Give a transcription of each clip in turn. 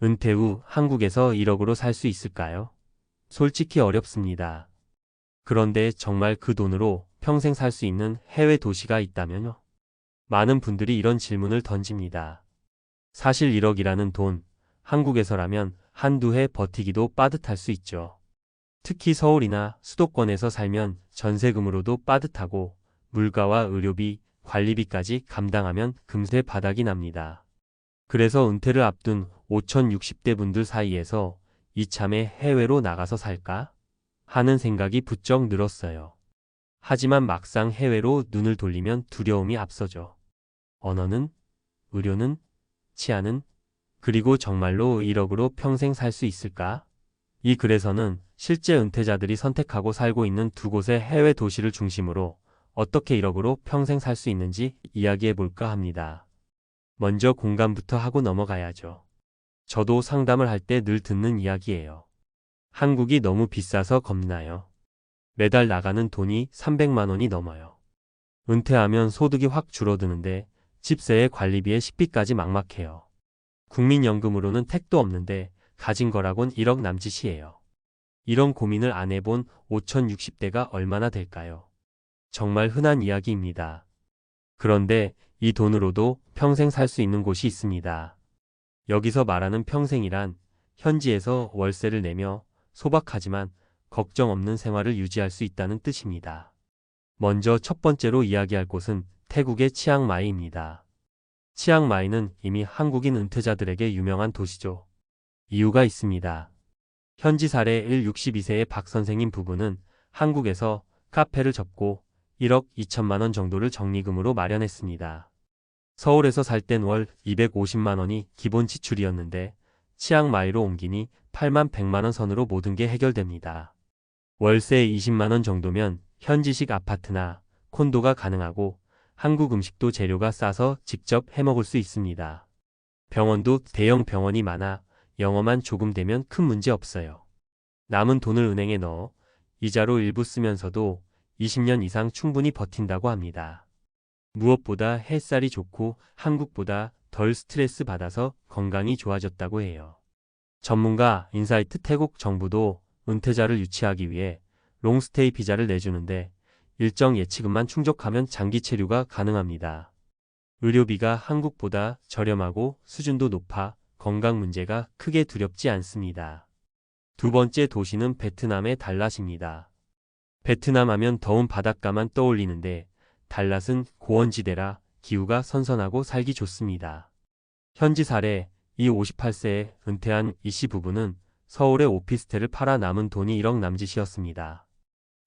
은퇴 후 한국에서 1억으로 살 수 있을까요? 솔직히 어렵습니다. 그런데 정말 그 돈으로 평생 살 수 있는 해외 도시가 있다면요? 많은 분들이 이런 질문을 던집니다. 사실 1억이라는 돈, 한국에서라면 한두 해 버티기도 빠듯할 수 있죠. 특히 서울이나 수도권에서 살면 전세금으로도 빠듯하고 물가와 의료비, 관리비까지 감당하면 금세 바닥이 납니다. 그래서 은퇴를 앞둔 5060대 분들 사이에서 이참에 해외로 나가서 살까? 하는 생각이 부쩍 늘었어요. 하지만 막상 해외로 눈을 돌리면 두려움이 앞서죠. 언어는, 의료는, 치안은, 그리고 정말로 1억으로 평생 살 수 있을까? 이 글에서는 실제 은퇴자들이 선택하고 살고 있는 두 곳의 해외 도시를 중심으로 어떻게 1억으로 평생 살 수 있는지 이야기해 볼까 합니다. 먼저 공감부터 하고 넘어가야죠. 저도 상담을 할 때 늘 듣는 이야기예요. 한국이 너무 비싸서 겁나요. 매달 나가는 돈이 300만 원이 넘어요. 은퇴하면 소득이 확 줄어드는데 집세에 관리비에 식비까지 막막해요. 국민연금으로는 택도 없는데 가진 거라곤 1억 남짓이에요. 이런 고민을 안 해본 5060대가 얼마나 될까요? 정말 흔한 이야기입니다. 그런데 이 돈으로도 평생 살 수 있는 곳이 있습니다. 여기서 말하는 평생이란 현지에서 월세를 내며 소박하지만 걱정 없는 생활을 유지할 수 있다는 뜻입니다. 먼저 첫 번째로 이야기할 곳은 태국의 치앙마이입니다. 치앙마이는 이미 한국인 은퇴자들에게 유명한 도시죠. 이유가 있습니다. 현지 사례 62세의 박 선생님 부부는 한국에서 카페를 접고 1억 2천만 원 정도를 적립금으로 마련했습니다. 서울에서 살 땐 월 250만 원이 기본 지출이었는데 치앙마이로 옮기니 8만 100만 원 선으로 모든 게 해결됩니다. 월세 20만 원 정도면 현지식 아파트나 콘도가 가능하고 한국 음식도 재료가 싸서 직접 해먹을 수 있습니다. 병원도 대형 병원이 많아 영어만 조금 되면 큰 문제 없어요. 남은 돈을 은행에 넣어 이자로 일부 쓰면서도 20년 이상 충분히 버틴다고 합니다. 무엇보다 햇살이 좋고 한국보다 덜 스트레스 받아서 건강이 좋아졌다고 해요. 전문가 인사이트 태국 정부도 은퇴자를 유치하기 위해 롱스테이 비자를 내주는데 일정 예치금만 충족하면 장기 체류가 가능합니다. 의료비가 한국보다 저렴하고 수준도 높아 건강 문제가 크게 두렵지 않습니다. 두 번째 도시는 베트남의 달랏입니다. 베트남 하면 더운 바닷가만 떠올리는데 달랏은 고원지대라 기후가 선선하고 살기 좋습니다. 현지 사례 이 58세에 은퇴한 이씨 부부는 서울의 오피스텔을 팔아 남은 돈이 1억 남짓이었습니다.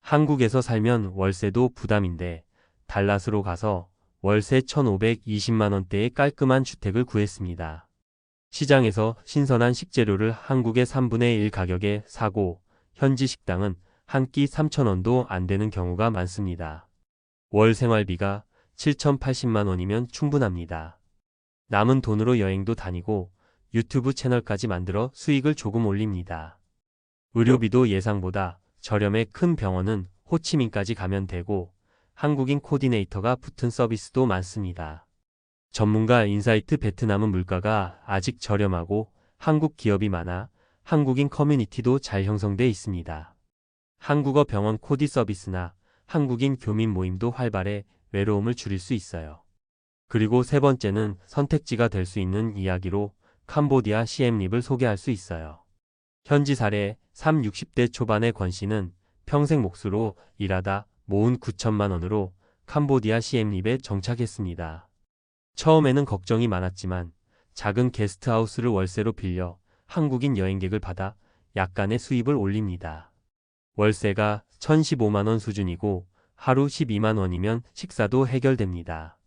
한국에서 살면 월세도 부담인데 달랏으로 가서 월세 1,520만 원대의 깔끔한 주택을 구했습니다. 시장에서 신선한 식재료를 한국의 3분의 1 가격에 사고 현지 식당은 한 끼 3,000원도 안 되는 경우가 많습니다. 월 생활비가 7,080만 원이면 충분합니다. 남은 돈으로 여행도 다니고 유튜브 채널까지 만들어 수익을 조금 올립니다. 의료비도 예상보다 저렴해 큰 병원은 호치민까지 가면 되고 한국인 코디네이터가 붙은 서비스도 많습니다. 전문가 인사이트 베트남은 물가가 아직 저렴하고 한국 기업이 많아 한국인 커뮤니티도 잘 형성돼 있습니다. 한국어 병원 코디 서비스나 한국인 교민 모임도 활발해 외로움을 줄일 수 있어요. 그리고 세 번째는 선택지가 될 수 있는 이야기로 캄보디아 시엠립을 소개할 수 있어요. 현지 사례 60대 초반의 권 씨는 평생 몫으로 일하다 모은 9천만 원으로 캄보디아 시엠립에 정착했습니다. 처음에는 걱정이 많았지만 작은 게스트하우스를 월세로 빌려 한국인 여행객을 받아 약간의 수입을 올립니다. 월세가 1,015만 원 수준이고 하루 12만 원이면 식사도 해결됩니다.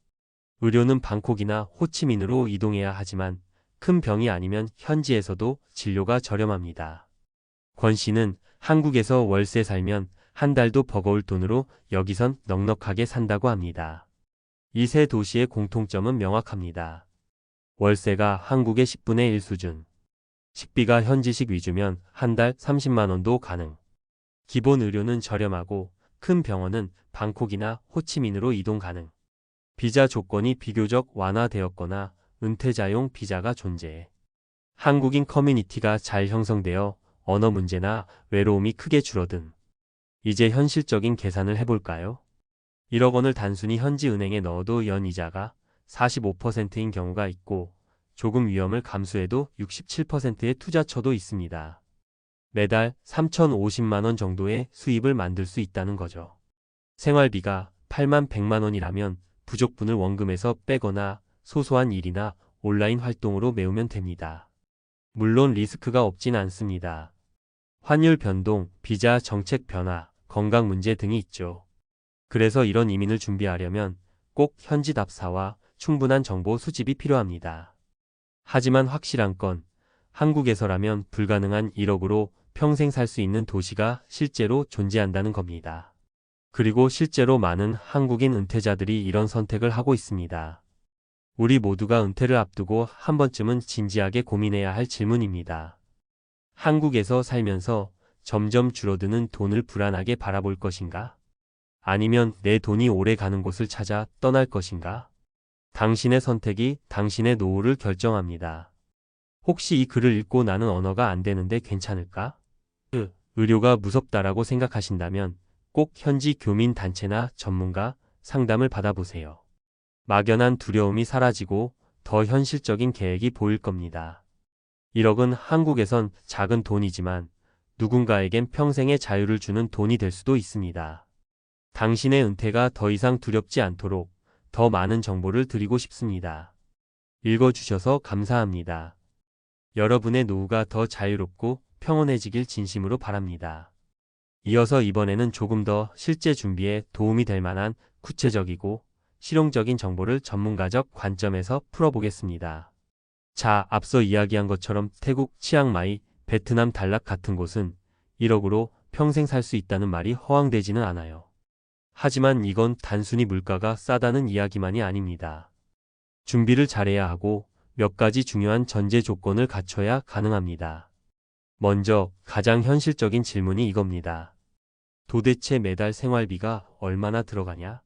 의료는 방콕이나 호치민으로 이동해야 하지만 큰 병이 아니면 현지에서도 진료가 저렴합니다. 권 씨는 한국에서 월세 살면 한 달도 버거울 돈으로 여기선 넉넉하게 산다고 합니다. 이 세 도시의 공통점은 명확합니다. 월세가 한국의 10분의 1 수준. 식비가 현지식 위주면 한 달 30만 원도 가능. 기본 의료는 저렴하고 큰 병원은 방콕이나 호치민으로 이동 가능. 비자 조건이 비교적 완화되었거나 은퇴자용 비자가 존재해 한국인 커뮤니티가 잘 형성되어 언어 문제나 외로움이 크게 줄어든. 이제 현실적인 계산을 해볼까요? 1억 원을 단순히 현지 은행에 넣어도 연이자가 45%인 경우가 있고 조금 위험을 감수해도 67%의 투자처도 있습니다. 매달 3,050만 원 정도의 수입을 만들 수 있다는 거죠. 생활비가 8만 100만 원이라면 부족분을 원금에서 빼거나 소소한 일이나 온라인 활동으로 메우면 됩니다. 물론 리스크가 없진 않습니다. 환율 변동, 비자 정책 변화, 건강 문제 등이 있죠. 그래서 이런 이민을 준비하려면 꼭 현지 답사와 충분한 정보 수집이 필요합니다. 하지만 확실한 건 한국에서라면 불가능한 1억으로 평생 살 수 있는 도시가 실제로 존재한다는 겁니다. 그리고 실제로 많은 한국인 은퇴자들이 이런 선택을 하고 있습니다. 우리 모두가 은퇴를 앞두고 한 번쯤은 진지하게 고민해야 할 질문입니다. 한국에서 살면서 점점 줄어드는 돈을 불안하게 바라볼 것인가? 아니면 내 돈이 오래 가는 곳을 찾아 떠날 것인가? 당신의 선택이 당신의 노후를 결정합니다. 혹시 이 글을 읽고 나는 언어가 안 되는데 괜찮을까? 의료가 무섭다라고 생각하신다면 꼭 현지 교민 단체나 전문가 상담을 받아보세요. 막연한 두려움이 사라지고 더 현실적인 계획이 보일 겁니다. 1억은 한국에선 작은 돈이지만 누군가에겐 평생의 자유를 주는 돈이 될 수도 있습니다. 당신의 은퇴가 더 이상 두렵지 않도록 더 많은 정보를 드리고 싶습니다. 읽어주셔서 감사합니다. 여러분의 노후가 더 자유롭고 평온해지길 진심으로 바랍니다. 이어서 이번에는 조금 더 실제 준비에 도움이 될 만한 구체적이고 실용적인 정보를 전문가적 관점에서 풀어보겠습니다. 자, 앞서 이야기한 것처럼 태국, 치앙마이, 베트남, 달락 같은 곳은 1억으로 평생 살 수 있다는 말이 허황되지는 않아요. 하지만 이건 단순히 물가가 싸다는 이야기만이 아닙니다. 준비를 잘해야 하고 몇 가지 중요한 전제 조건을 갖춰야 가능합니다. 먼저 가장 현실적인 질문이 이겁니다. 도대체 매달 생활비가 얼마나 들어가냐?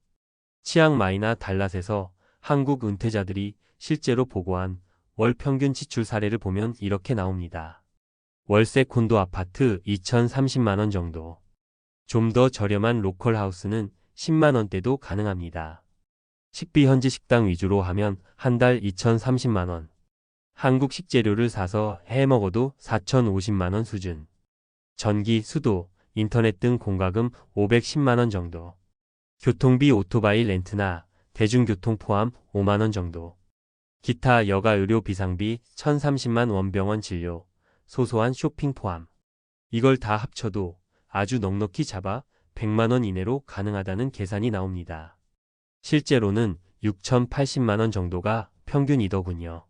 치앙마이나 달랏에서 한국 은퇴자들이 실제로 보고한 월 평균 지출 사례를 보면 이렇게 나옵니다. 월세 콘도 아파트 2,030만 원 정도. 좀 더 저렴한 로컬 하우스는 10만 원대도 가능합니다. 식비 현지 식당 위주로 하면 한 달 2,030만 원. 한국 식재료를 사서 해 먹어도 4,050만 원 수준. 전기, 수도, 인터넷 등 공과금 510만 원 정도. 교통비 오토바이 렌트나 대중교통 포함 5만 원 정도. 기타 여가 의료 비상비 1,030만 원 병원 진료, 소소한 쇼핑 포함. 이걸 다 합쳐도 아주 넉넉히 잡아 100만 원 이내로 가능하다는 계산이 나옵니다. 실제로는 6,080만 원 정도가 평균이더군요.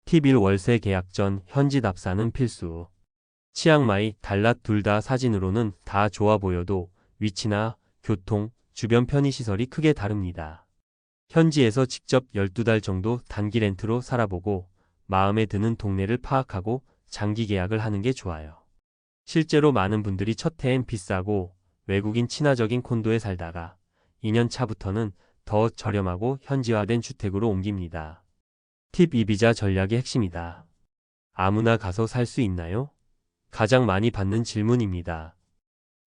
팁 1 월세 계약 전 현지 답사는 필수. 치앙마이, 달랏 둘 다 사진으로는 다 좋아 보여도 위치나 교통, 주변 편의시설이 크게 다릅니다. 현지에서 직접 12달 정도 단기 렌트로 살아보고 마음에 드는 동네를 파악하고 장기 계약을 하는 게 좋아요. 실제로 많은 분들이 첫 해엔 비싸고 외국인 친화적인 콘도에 살다가 2년 차부터는 더 저렴하고 현지화된 주택으로 옮깁니다. 팁 2 비자 전략의 핵심이다. 아무나 가서 살 수 있나요? 가장 많이 받는 질문입니다.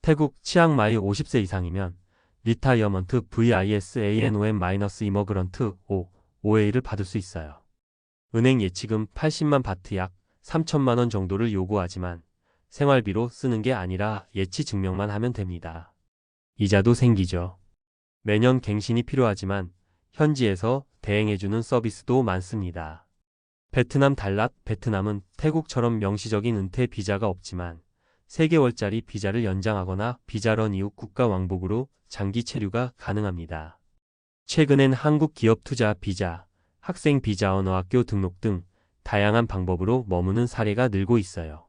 태국 치앙마이 50세 이상이면 리타이어먼트 VISANOM-이머그런트 5A를 받을 수 있어요. 은행 예치금 80만 바트 약 3천만 원 정도를 요구하지만 생활비로 쓰는 게 아니라 예치 증명만 하면 됩니다. 이자도 생기죠. 매년 갱신이 필요하지만 현지에서 대행해주는 서비스도 많습니다. 베트남 달랏 베트남은 태국처럼 명시적인 은퇴 비자가 없지만 3개월짜리 비자를 연장하거나 비자런 이후 국가 왕복으로 장기 체류가 가능합니다. 최근엔 한국 기업 투자 비자, 학생 비자 언어학교 등록 등 다양한 방법으로 머무는 사례가 늘고 있어요.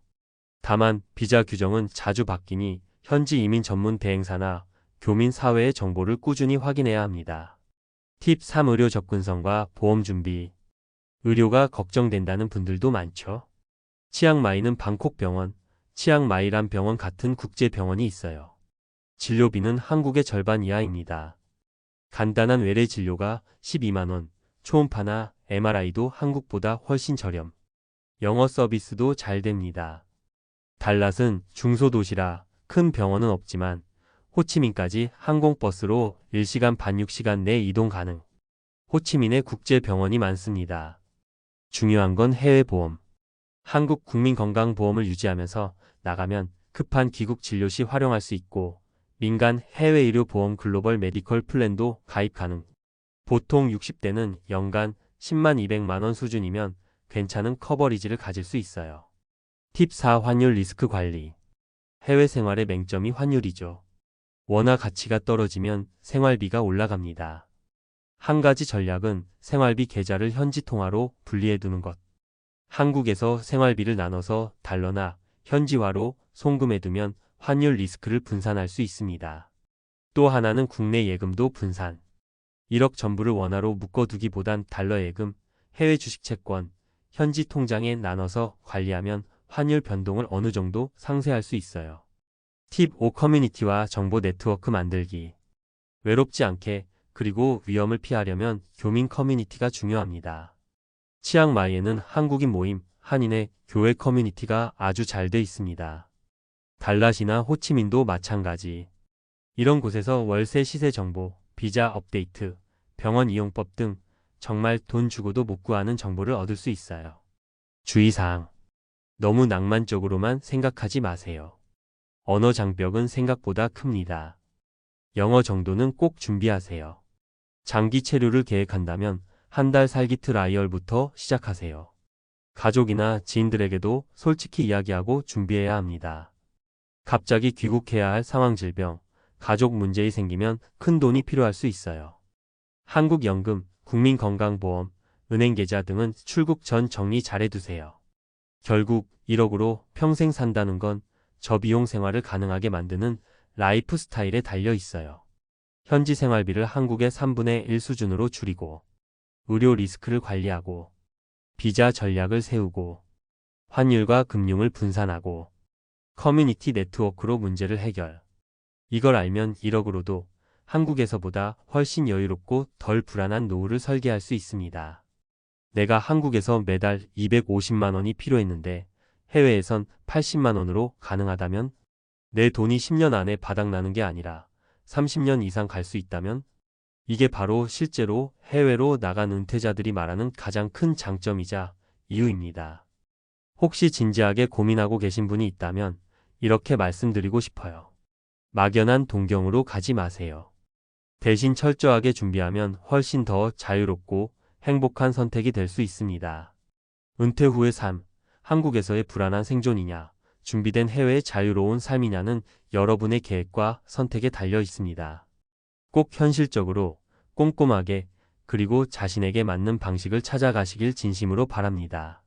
다만 비자 규정은 자주 바뀌니 현지 이민 전문 대행사나 교민 사회의 정보를 꾸준히 확인해야 합니다. 팁 3 의료 접근성과 보험 준비. 의료가 걱정된다는 분들도 많죠. 치앙마이는 방콕 병원, 치앙마이란 병원 같은 국제병원이 있어요. 진료비는 한국의 절반 이하입니다. 간단한 외래 진료가 12만 원, 초음파나 MRI도 한국보다 훨씬 저렴. 영어 서비스도 잘 됩니다. 달랏은 중소도시라 큰 병원은 없지만 호치민까지 항공버스로 1시간 반 6시간 내 이동 가능. 호치민에 국제병원이 많습니다. 중요한 건 해외보험. 한국 국민건강보험을 유지하면서 나가면 급한 귀국 진료 시 활용할 수 있고 민간 해외의료보험 글로벌 메디컬 플랜도 가입 가능. 보통 60대는 연간 10만 200만 원 수준이면 괜찮은 커버리지를 가질 수 있어요. 팁 4. 환율 리스크 관리. 해외 생활의 맹점이 환율이죠. 원화 가치가 떨어지면 생활비가 올라갑니다. 한 가지 전략은 생활비 계좌를 현지 통화로 분리해 두는 것. 한국에서 생활비를 나눠서 달러나 현지화로 송금해 두면 환율 리스크를 분산할 수 있습니다. 또 하나는 국내 예금도 분산. 1억 전부를 원화로 묶어두기보단 달러 예금, 해외 주식 채권, 현지 통장에 나눠서 관리하면 환율 변동을 어느 정도 상쇄할 수 있어요. 팁 5. 커뮤니티와 정보 네트워크 만들기. 외롭지 않게 그리고 위험을 피하려면 교민 커뮤니티가 중요합니다. 치앙마이에는 한국인 모임, 한인의 교회 커뮤니티가 아주 잘 돼 있습니다. 달랏이나 호치민도 마찬가지. 이런 곳에서 월세 시세 정보, 비자 업데이트, 병원 이용법 등 정말 돈 주고도 못 구하는 정보를 얻을 수 있어요. 주의사항. 너무 낭만적으로만 생각하지 마세요. 언어 장벽은 생각보다 큽니다. 영어 정도는 꼭 준비하세요. 장기 체류를 계획한다면 한 달 살기 트라이얼부터 시작하세요. 가족이나 지인들에게도 솔직히 이야기하고 준비해야 합니다. 갑자기 귀국해야 할 상황 질병, 가족 문제이 생기면 큰 돈이 필요할 수 있어요. 한국연금, 국민건강보험, 은행계좌 등은 출국 전 정리 잘해두세요. 결국 1억으로 평생 산다는 건 저비용 생활을 가능하게 만드는 라이프 스타일에 달려 있어요. 현지 생활비를 한국의 3분의 1 수준으로 줄이고 의료 리스크를 관리하고 비자 전략을 세우고 환율과 금융을 분산하고 커뮤니티 네트워크로 문제를 해결. 이걸 알면 1억으로도 한국에서보다 훨씬 여유롭고 덜 불안한 노후를 설계할 수 있습니다. 내가 한국에서 매달 250만 원이 필요했는데 해외에선 80만 원으로 가능하다면 내 돈이 10년 안에 바닥나는 게 아니라 30년 이상 갈 수 있다면 이게 바로 실제로 해외로 나간 은퇴자들이 말하는 가장 큰 장점이자 이유입니다. 혹시 진지하게 고민하고 계신 분이 있다면 이렇게 말씀드리고 싶어요. 막연한 동경으로 가지 마세요. 대신 철저하게 준비하면 훨씬 더 자유롭고 행복한 선택이 될 수 있습니다. 은퇴 후의 삶, 한국에서의 불안한 생존이냐, 준비된 해외의 자유로운 삶이냐는 여러분의 계획과 선택에 달려 있습니다. 꼭 현실적으로, 꼼꼼하게, 그리고 자신에게 맞는 방식을 찾아가시길 진심으로 바랍니다.